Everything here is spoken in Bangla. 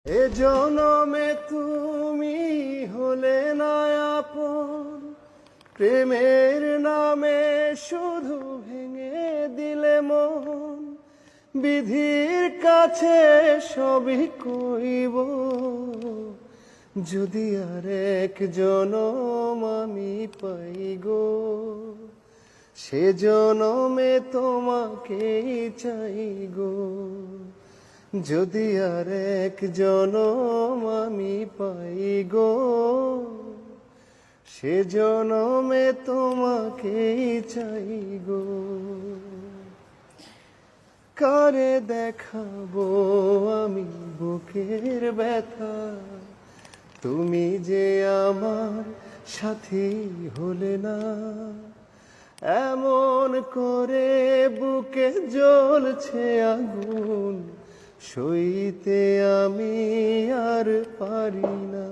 এ জনমে তুমি হলে না আপন, প্রেমের নামে শুধু ভেঙে দিলে মন। বিধির কাছে সবই কইব, যদি আর এক জনম আমি পাই গো, সে জনমে তোমাকেই চাই গো। যদি আর এক জনম আমি পাই গো, সে জনমে তোমাকেই চাই গো। কারে দেখাবো আমি বুকের ব্যথা, তুমি যে আমার সাথী হলে না। এমন করে বুকে জ্বলছে আগুন, সইতে আমি আর পারি না।